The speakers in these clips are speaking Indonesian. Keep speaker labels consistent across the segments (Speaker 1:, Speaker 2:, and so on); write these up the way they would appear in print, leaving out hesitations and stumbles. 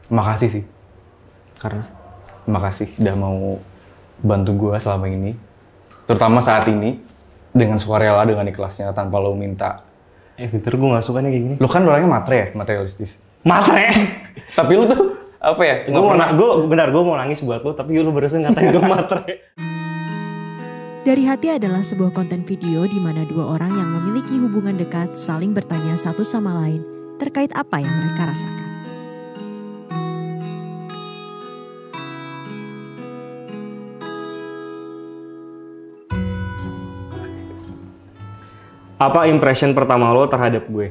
Speaker 1: Makasih sih.
Speaker 2: Karena?
Speaker 1: Makasih udah mau bantu gue selama ini. Terutama saat ini. Dengan sukarela, dengan ikhlasnya, tanpa lo minta.
Speaker 2: Pinter, gue gak suka nih kayak gini.
Speaker 1: Lo kan orangnya matre ya? Materialistis.
Speaker 2: Matre?
Speaker 1: Tapi lu tuh, apa ya?
Speaker 2: Gue mau nangis buat lo, tapi lu barusan ngatain gue matre.
Speaker 3: Dari Hati adalah sebuah konten video di mana dua orang yang memiliki hubungan dekat saling bertanya satu sama lain terkait apa yang mereka rasakan.
Speaker 2: Apa impression pertama lo terhadap gue?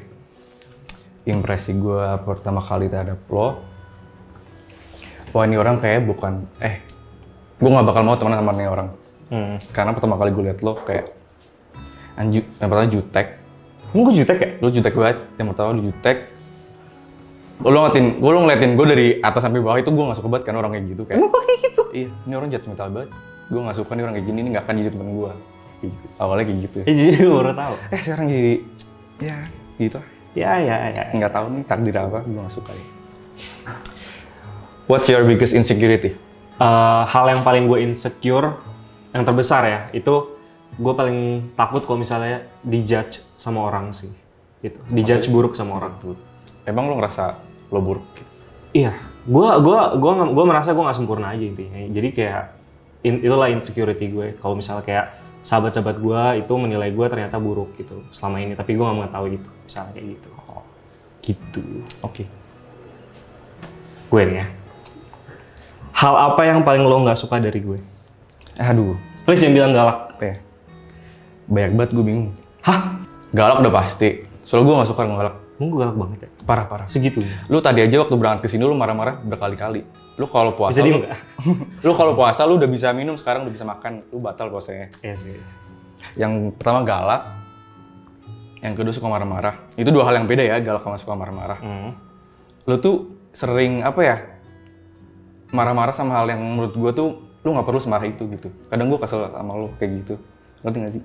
Speaker 1: Impresi gue pertama kali terhadap lo, wah ini orang kayak bukan, gue gak bakal mau temenan sama ini orang. Karena pertama kali gue liat lo kayak, yang pertama jutek.
Speaker 2: Emang gue jutek ya?
Speaker 1: Lo jutek banget, yang pertama lo jutek. Lo ngeliatin gue dari atas sampai bawah itu gue gak suka banget kan orang kayak gitu. Kayak,
Speaker 2: emang kok kayak gitu?
Speaker 1: Iya, ini orang judgmental banget. Gue gak suka nih orang kayak gini, ini gak akan jadi temen gue. Awalnya kayak gitu.
Speaker 2: Jadi gue baru tau.
Speaker 1: Sekarang jadi, ya gitu.
Speaker 2: Ya.
Speaker 1: Nggak tahu nih takdir apa, gue nggak suka ya. What's your biggest insecurity?
Speaker 2: Hal yang paling gue insecure, yang terbesar ya, itu gue paling takut kalau misalnya dijudge sama orang sih. Gitu. Dijudge buruk sama orang.
Speaker 1: Emang lo ngerasa lo buruk?
Speaker 2: Iya, gue merasa gue nggak sempurna aja intinya. Jadi kayak itulah insecurity gue. Kalau misalnya kayak sahabat-sahabat gue itu menilai gue ternyata buruk gitu selama ini, tapi gue nggak mengetahui gitu, misalnya kayak gitu. Gitu.
Speaker 1: Oke.
Speaker 2: Gue nih ya. Hal apa yang paling lo nggak suka dari gue?
Speaker 1: Aduh.
Speaker 2: Please yang bilang galak.
Speaker 1: Apa ya? Banyak banget gue bingung.
Speaker 2: Hah?
Speaker 1: Galak udah pasti. Soalnya gue nggak suka galak.
Speaker 2: Emang gue galak banget ya?
Speaker 1: Parah.
Speaker 2: Segitu.
Speaker 1: Lu tadi aja waktu berangkat ke sini lu marah-marah berkali-kali. Lu kalau puasa
Speaker 2: bisa diem nggak?
Speaker 1: Lu kalau puasa lu udah bisa minum, sekarang udah bisa makan. Lu batal puasanya.
Speaker 2: Iya sih.
Speaker 1: Yang pertama galak. Yang kedua suka marah-marah. Itu dua hal yang beda ya, galak sama suka marah-marah. Lu tuh sering apa ya? Marah-marah sama hal yang menurut gua tuh lu nggak perlu semarah itu gitu. Kadang gua kesel sama lu kayak gitu. Ngerti nggak sih?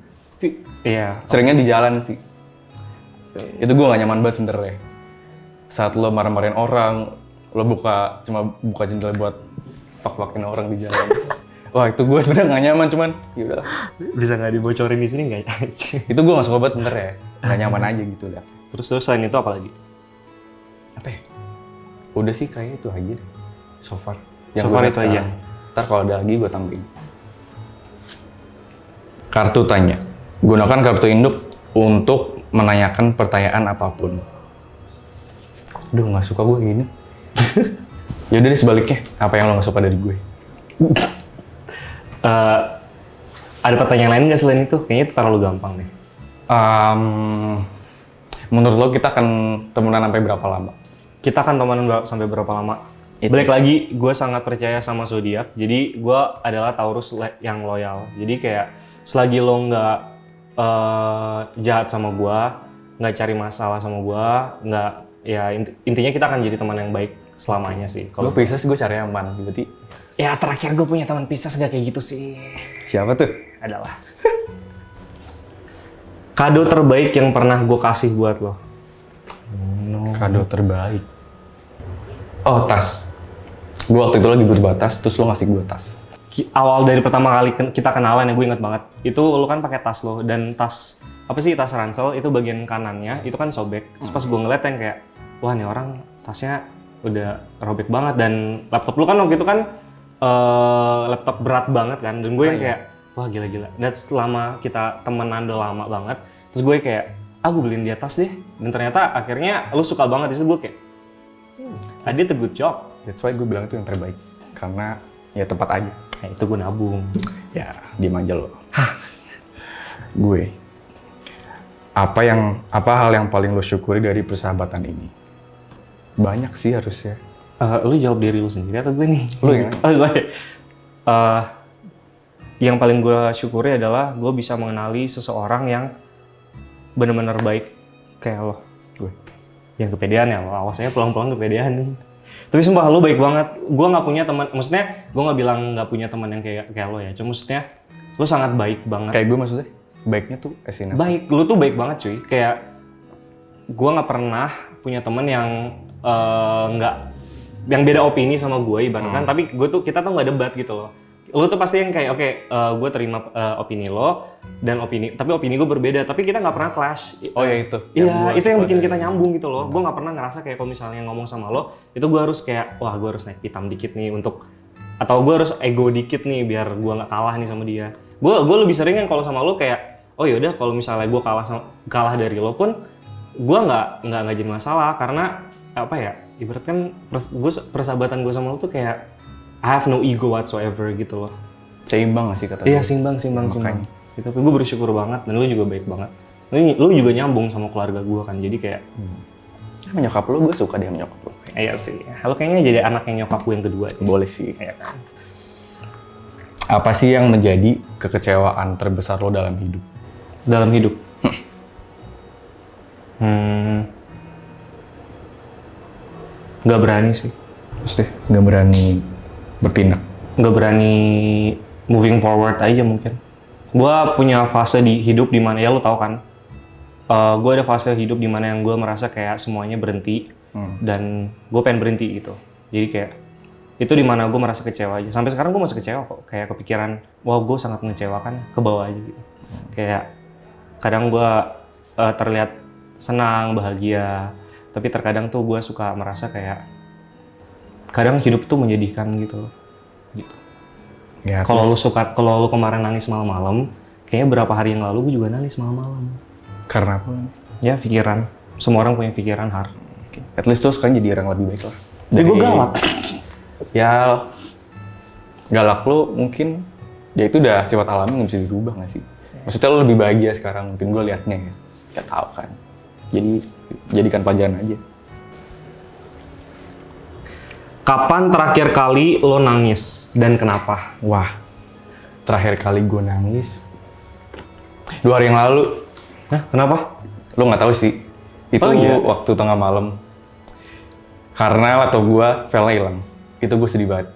Speaker 2: Iya.
Speaker 1: Seringnya di jalan sih. Itu gua gak nyaman banget sebenernya. Saat lo marah-marahin orang, lo cuma buka jendela buat fuck-fuckin orang di jalan. Wah itu gue sebenarnya gak nyaman, cuman yaudah.
Speaker 2: Bisa nggak dibocorin di sini nggak?
Speaker 1: Itu gue gak suka banget sebenernya, gak nyaman aja gitu lah.
Speaker 2: Terus selain itu apa lagi?
Speaker 1: Apa ya? Udah sih kayak itu aja deh, so far.
Speaker 2: So far itu aja.
Speaker 1: Ntar kalau ada lagi gue tambahin. Kartu tanya. Gunakan kartu induk untuk menanyakan pertanyaan apapun. Duh, nggak suka gue gini. Yaudah deh sebaliknya, apa yang lo nggak suka dari gue?
Speaker 2: Ada pertanyaan lain nggak selain itu? Kayaknya itu terlalu gampang deh.
Speaker 1: Menurut lo kita akan temenan sampai berapa lama?
Speaker 2: Kita akan temenan sampai berapa lama? Balik lagi, gue sangat percaya sama zodiak. Jadi gue adalah Taurus yang loyal. Jadi kayak selagi lo nggak jahat sama gue, nggak cari masalah sama gue, nggak, ya intinya kita akan jadi teman yang baik selamanya sih.
Speaker 1: Kalau Pisces gue cari aman, berarti?
Speaker 2: Ya terakhir gue punya teman Pisces gak kayak gitu sih.
Speaker 1: Siapa tuh?
Speaker 2: Adalah. Kado terbaik yang pernah gue kasih buat lo.
Speaker 1: Kado terbaik? Oh, tas. Gue waktu itu lagi butuh tas, terus lo ngasih gue tas.
Speaker 2: Awal dari pertama kali kita kenalan ya, gue inget banget. Itu lo kan pakai tas lo, dan tas apa sih, tas ransel itu bagian kanannya itu kan sobek. Terus pas gue ngeliat yang kayak, wah nih orang tasnya udah robek banget, dan laptop lo kan waktu itu kan laptop berat banget kan, dan gue yang kayak, wah gila-gila. Dan selama kita temenan udah lama banget, terus gue kayak, gue beliin dia tas deh. Dan ternyata akhirnya lo suka banget, disitu gue kayak, I did a good job.
Speaker 1: That's why gue bilang itu yang terbaik, karena ya tepat aja.
Speaker 2: Nah, itu gue nabung.
Speaker 1: Ya, diem aja lo. Gue. Apa hal yang paling lo syukuri dari persahabatan ini? Banyak sih harusnya.
Speaker 2: Lu jawab diri lu sendiri atau gue nih?
Speaker 1: Lu ya?
Speaker 2: Oh, gue. Yang paling gue syukuri adalah gue bisa mengenali seseorang yang benar-benar baik kayak lo.
Speaker 1: Gue.
Speaker 2: Yang kepedean ya, lo awasnya pelan-pelan kepedean nih. Tapi sumpah lo baik banget. Gue nggak punya teman, maksudnya gue nggak bilang nggak punya teman yang kayak lo ya. Cuma maksudnya lo sangat baik banget.
Speaker 1: Kayak gue maksudnya? Baiknya tuh esinnya.
Speaker 2: Baik, lo tuh baik banget cuy. Kayak gue nggak pernah punya teman yang nggak yang beda opini sama gue ibaratkan, tapi kita tuh nggak debat gitu loh. Lo tuh pasti yang kayak oke, gue terima opini lo dan tapi opini gue berbeda, tapi kita nggak pernah clash.
Speaker 1: Oh ya itu.
Speaker 2: Iya, itu yang bikin kita nyambung gitu loh. Gue nggak pernah ngerasa kayak kalau misalnya ngomong sama lo, itu gue harus kayak wah gue harus naik pitam dikit nih atau gue harus ego dikit nih biar gue nggak kalah nih sama dia. Gue lebih sering kan kalau sama lo kayak oh yaudah kalau misalnya gue kalah dari lo pun gue nggak jadi masalah karena apa ya, ibarat kan persahabatan gue sama lo tuh kayak I have no ego whatsoever gitu loh.
Speaker 1: Seimbang gak sih kata
Speaker 2: Iya seimbang. Gitu, gue bersyukur banget dan lo juga baik banget. Lo juga nyambung sama keluarga gue kan, jadi kayak
Speaker 1: sama nyokap lo, gue suka dia sama nyokap lo.
Speaker 2: Iya sih, lo kayaknya jadi anak yang nyokap gue yang kedua.
Speaker 1: Boleh sih. Ya kan? Apa sih yang menjadi kekecewaan terbesar lo dalam hidup?
Speaker 2: Dalam hidup? Gak berani sih.
Speaker 1: Pasti gak berani bertindak?
Speaker 2: Gak berani moving forward aja mungkin. Gue punya fase di hidup dimana ya lo tau kan, gue ada fase hidup dimana yang gue merasa kayak semuanya berhenti dan gue pengen berhenti gitu. Jadi kayak itu dimana gue merasa kecewa aja. Sampai sekarang gue masih kecewa kok. Kayak kepikiran, wah gue sangat mengecewakan, ke bawah aja gitu. Kayak kadang gue terlihat senang, bahagia, tapi terkadang tuh gue suka merasa kayak kadang hidup tuh menyedihkan gitu.
Speaker 1: Ya,
Speaker 2: kalau lu kemarin nangis malam-malam, kayaknya berapa hari yang lalu gue juga nangis malam-malam.
Speaker 1: Karena apa?
Speaker 2: Ya pikiran. Semua orang punya pikiran, Har.
Speaker 1: At least tuh sekarang jadi orang lebih baik lah.
Speaker 2: Jadi gue galak.
Speaker 1: Ya galak lo mungkin ya itu udah sifat alami, nggak bisa dirubah nggak sih? Maksudnya lo lebih bahagia sekarang, mungkin gue liatnya ya. Gak tau kan. Jadi jadikan pelajaran aja.
Speaker 2: Kapan terakhir kali lo nangis dan kenapa?
Speaker 1: Wah, terakhir kali gue nangis 2 hari yang lalu.
Speaker 2: Hah? Kenapa?
Speaker 1: Lo nggak tahu sih. Itu waktu tengah malam. Karena waktu gue filenya hilang. Itu gue sedih banget.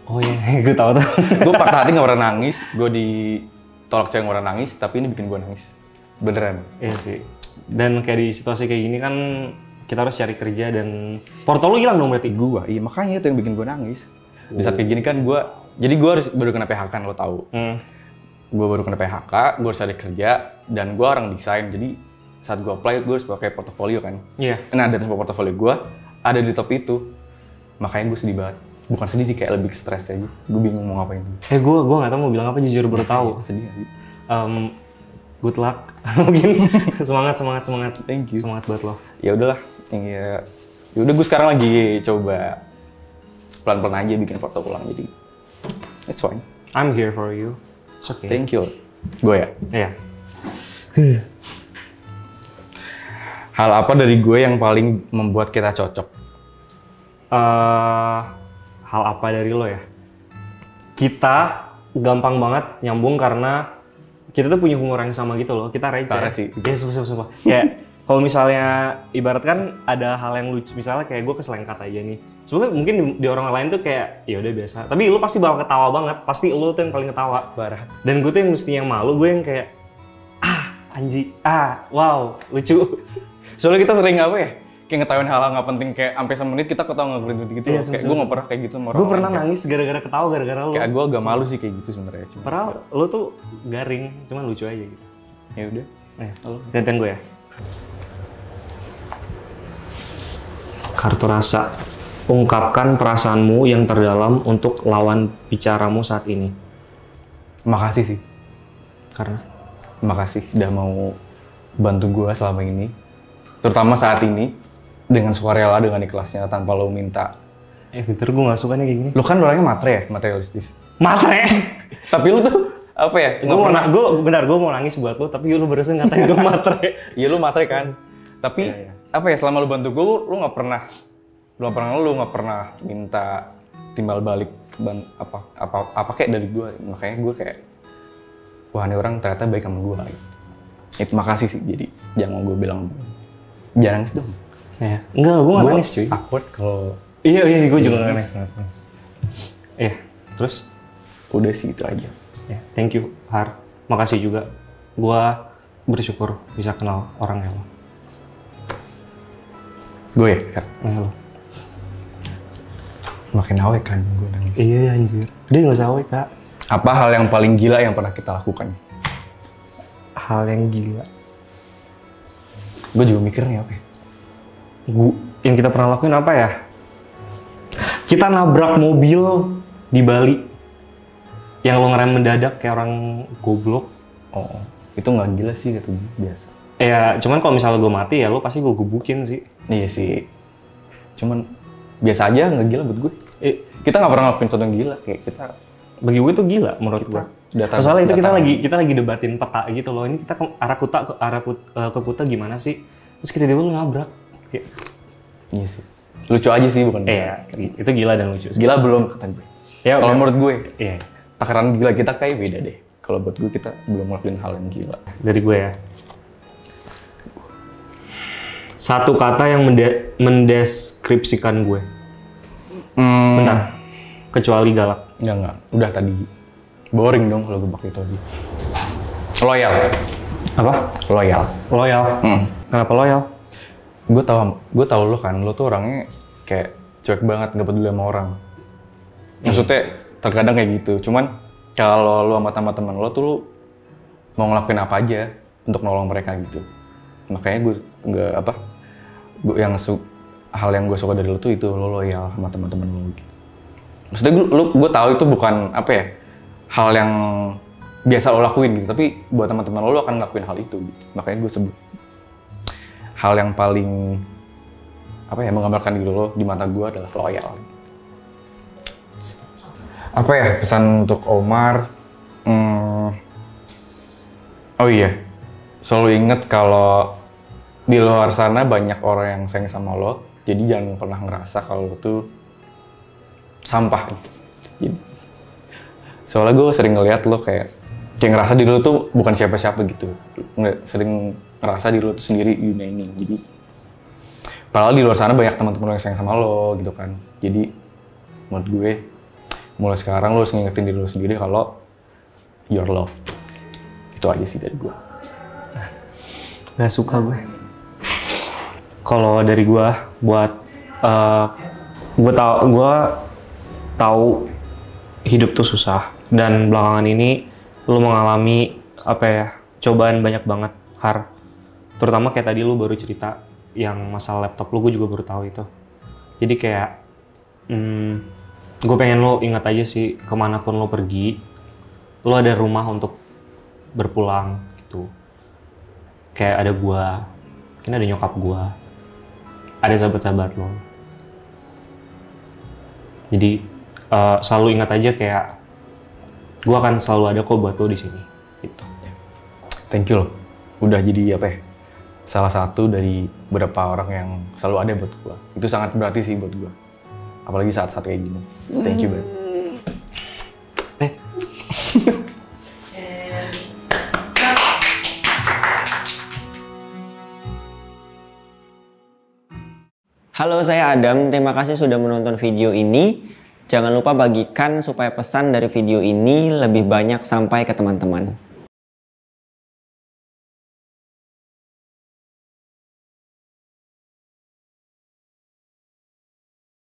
Speaker 2: Oh iya, gue tahu tuh.
Speaker 1: Gue patah hati nggak pernah nangis. Gue ditolak cewek nggak pernah nangis, tapi ini bikin gue nangis. Beneran.
Speaker 2: Iya sih. Dan kayak di situasi kayak gini kan kita harus cari kerja dan portfolio hilang dong berarti.
Speaker 1: Iya makanya itu yang bikin gue nangis. Di saat kayak gini kan jadi gue baru kena PHK kan, lo tahu. Gue baru kena PHK, gue harus cari kerja dan gue orang desain. Jadi saat gue apply gue harus pakai portofolio kan.
Speaker 2: Iya.
Speaker 1: Nah dan semua portofolio gue ada di top itu. Makanya gue sedih banget. Bukan sedih sih, kayak lebih stres aja. Gue bingung mau ngapain.
Speaker 2: Gue nggak tahu mau bilang apa, jujur baru tahu.
Speaker 1: Sedih aja.
Speaker 2: Good luck. Mungkin semangat.
Speaker 1: Thank you.
Speaker 2: Semangat buat lo.
Speaker 1: Ya udahlah. Ya udah gue sekarang lagi coba pelan-pelan aja bikin porto ulang, jadi it's fine.
Speaker 2: I'm here for you. It's okay.
Speaker 1: Thank you. Gue ya?
Speaker 2: Iya.
Speaker 1: Hal apa dari gue yang paling membuat kita cocok?
Speaker 2: Hal apa dari lo ya? Kita gampang banget nyambung karena kita tuh punya humor yang sama gitu loh. Kita receh.
Speaker 1: Parah sih.
Speaker 2: Ya sumpah. Kayak kalau misalnya ibarat kan ada hal yang lucu, misalnya kayak gue keselengkat aja nih. Sebetulnya mungkin di orang lain tuh kayak ya udah biasa. Tapi lo pasti bakal ketawa banget. Pasti lo tuh yang paling ketawa.
Speaker 1: Parah.
Speaker 2: Dan gue tuh yang mesti yang malu, gue yang kayak wow, lucu.
Speaker 1: Soalnya kita sering apa ya? Kayak ngetawain hal-hal nggak penting, kayak sampai semenit kita ketawa nggak gitu.
Speaker 2: Iya,
Speaker 1: kayak gue nggak pernah kayak gitu sama orang.
Speaker 2: Gue pernah nangis gara-gara ketawa gara-gara lo.
Speaker 1: Kayak gue agak malu sih kayak gitu sebenarnya.
Speaker 2: Padahal lo tuh garing, cuman lucu aja gitu.
Speaker 1: Ya udah.
Speaker 2: Lo gantian gue ya. Kartu rasa. Ungkapkan perasaanmu yang terdalam untuk lawan bicaramu saat ini.
Speaker 1: Makasih sih.
Speaker 2: Karena?
Speaker 1: Makasih udah mau bantu gue selama ini. Terutama saat ini. Dengan sukarela, dengan ikhlasnya, tanpa lo minta.
Speaker 2: Bener, gue gak suka nih kayak gini.
Speaker 1: Lo kan orangnya matre ya? Materialistis.
Speaker 2: Matre?
Speaker 1: Tapi lo tuh, apa ya?
Speaker 2: Gue mau nangis buat lo, tapi lo barusan ngatain gue matre.
Speaker 1: Iya lo matre kan? Tapi, apa ya, selama lo bantu gue, lo gak pernah minta timbal balik apa kayak dari gue. Makanya gue kayak, wah ini orang ternyata baik sama gue. Itu makasih sih, jadi jangan gue bilang, jangan nangis dong.
Speaker 2: Ya. Enggak, gue gak nangis cuy.
Speaker 1: Awkward kalau...
Speaker 2: Iya sih, gue juga gak nangis. Iya, terus?
Speaker 1: Udah sih, itu aja.
Speaker 2: Ya, thank you, Har. Makasih juga. Gue bersyukur bisa kenal orang kayak lo.
Speaker 1: Gue ya, Kak?
Speaker 2: Lo.
Speaker 1: Makin awet kan gue nangis.
Speaker 2: Iya anjir. Dia nggak usah awet kak.
Speaker 1: Apa hal yang paling gila yang pernah kita lakukan?
Speaker 2: Hal yang gila.
Speaker 1: Gue juga mikirnya apa ya?
Speaker 2: Yang kita pernah lakuin apa ya? Kita nabrak mobil di Bali. Yang lo ngerem mendadak kayak orang goblok.
Speaker 1: Oh, itu nggak gila sih kata gue, biasa.
Speaker 2: Ya, cuman kalau misalnya gue mati ya lo pasti gue gebukin sih.
Speaker 1: Iya sih. Cuman biasa aja, nggak gila buat gue. Kita nggak pernah ngelakuin sesuatu yang gila kayak kita.
Speaker 2: Bagi gue itu gila menurut gue. Masalah itu kita lagi debatin peta gitu loh. Ini kita ke arah Kuta gimana sih? Terus kita tiba-tiba nabrak. Kayak.
Speaker 1: Iya sih. Lucu aja sih bukan?
Speaker 2: Iya, itu gila dan lucu sih.
Speaker 1: Gila belum kata gue.
Speaker 2: Ya,
Speaker 1: kalau menurut gue,
Speaker 2: iya.
Speaker 1: takaran gila kita kayak beda deh. Kalau buat gue kita belum ngelakuin hal yang gila.
Speaker 2: Dari gue ya. Satu kata yang mendeskripsikan gue. Bentar. Kecuali galak.
Speaker 1: Enggak. Udah tadi. Boring dong kalau gue pakai itu lagi. Loyal.
Speaker 2: Apa?
Speaker 1: Loyal.
Speaker 2: Loyal. Kenapa loyal?
Speaker 1: Gue tahu lo kan, lo tuh orangnya kayak cuek banget, nggak peduli sama orang. Maksudnya terkadang kayak gitu. Cuman kalau lo sama teman-teman lo tuh lo mau ngelakuin apa aja untuk nolong mereka gitu. Makanya gue nggak apa, hal yang gue suka dari lo tuh itu lo loyal sama teman-teman lo gitu. Maksudnya gue tahu itu bukan apa ya, hal yang biasa lo lakuin gitu, tapi buat teman-teman lo akan ngelakuin hal itu gitu. Makanya gue sebut hal yang paling apa ya, menggambarkan diri lo di mata gue adalah loyal. Apa ya pesan untuk Omar? Oh iya, selalu inget kalau di luar sana banyak orang yang sayang sama lo, jadi jangan pernah ngerasa kalau lo tuh sampah. Jadi, soalnya gue sering ngeliat lo kayak ngerasa diri lo tuh bukan siapa-siapa gitu. Sering ngerasa diri lo tuh sendiri di dunia ini. Jadi, padahal di luar sana banyak teman-teman lo yang sayang sama lo gitu kan. Jadi, menurut gue, mulai sekarang lo harus ngingetin diri lo sendiri kalau you're loved. Itu aja sih dari gue.
Speaker 2: Gak suka gue. Kalau dari gue, buat gue tahu hidup tuh susah, dan belakangan ini lo mengalami apa ya, cobaan banyak banget, Har. Terutama kayak tadi lo baru cerita yang masalah laptop lo, gue juga baru tahu itu. Jadi kayak gue pengen lo ingat aja sih, kemanapun lo pergi, lo ada rumah untuk berpulang gitu. Kayak ada gue, mungkin ada nyokap gue, ada sahabat-sahabat lo. Jadi selalu ingat aja kayak gue akan selalu ada kok buat lo di sini. Gitu.
Speaker 1: Thank you lo, udah jadi apa ya? Salah satu dari beberapa orang yang selalu ada buat gue. Itu sangat berarti sih buat gue. Apalagi saat-saat kayak gini. Thank you banget.
Speaker 4: Halo, saya Adam. Terima kasih sudah menonton video ini. Jangan lupa bagikan supaya pesan dari video ini lebih banyak sampai ke teman-teman.